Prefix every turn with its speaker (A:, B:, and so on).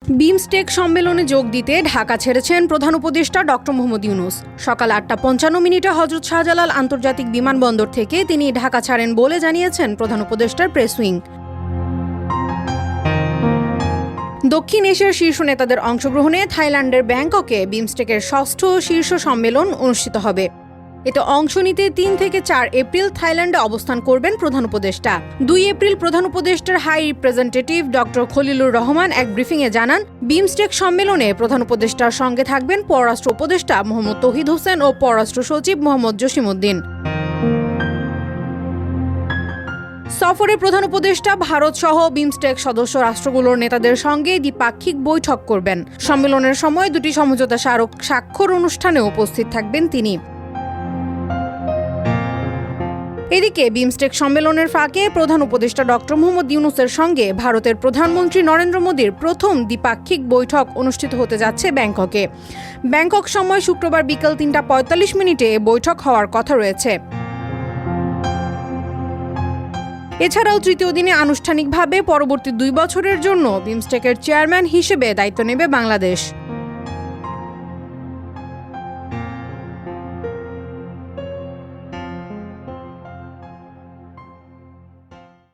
A: বিমস্টেক সম্মেলনে যোগ দিতে ঢাকা ছেড়েছেন প্রধান উপদেষ্টা ডক্টর মোহাম্মদ ইউনূস। সকাল ৮টা ৫৫ হযরত শাহজালাল আন্তর্জাতিক বিমানবন্দর থেকে তিনি ঢাকা ছাড়েন বলে জানিয়েছেন প্রধান উপদেষ্টার প্রেস উইং। দক্ষিণ এশিয়ার শীর্ষ নেতাদের অংশগ্রহণে থাইল্যান্ডের ব্যাংককে বিমস্টেকের ষষ্ঠ শীর্ষ সম্মেলন অনুষ্ঠিত হবে। এতে অংশ নিতে ৩ থেকে ৪ এপ্রিল থাইল্যান্ডে অবস্থান করবেন প্রধান উপদেষ্টা। ২ এপ্রিল প্রধান উপদেষ্টার high representative doctor Khalilur Rahman এক ব্রিফিংয়ে জানান, বিমস্টেক সম্মেলনে প্রধান উপদেষ্টার সঙ্গে থাকবেন পররাষ্ট্র উপদেষ্টা মোহাম্মদ তৌহিদ হোসেন ও পররাষ্ট্র সচিব মোহাম্মদ জসিমউদ্দিন। সফরে প্রধান উপদেষ্টা ভারত সহ বিমস্টেক সদস্য রাষ্ট্রগুলোর নেতাদের সঙ্গে দ্বিপাক্ষিক বৈঠক করবেন। সম্মেলনের সময় দুটি সমঝোতা স্মারক স্বাক্ষর অনুষ্ঠানে উপস্থিত থাকবেন তিনি। এদিকে বিমস্টেক সম্মেলনের ফাঁকে প্রধান উপদেষ্টা ডক্টর মোহাম্মদ ইউনূসের সঙ্গে ভারতের প্রধানমন্ত্রী নরেন্দ্র মোদীর প্রথম দ্বিপাক্ষিক বৈঠক অনুষ্ঠিত হতে যাচ্ছে ব্যাংককে। ব্যাংকক সময় শুক্রবার বিকেল ৩টা ৪৫ বৈঠক হওয়ার কথা রয়েছে। এছাড়াও তৃতীয় দিনে আনুষ্ঠানিকভাবে পরবর্তী ২ বছরের জন্য বিমস্টেকের চেয়ারম্যান হিসেবে দায়িত্ব নেবে বাংলাদেশ।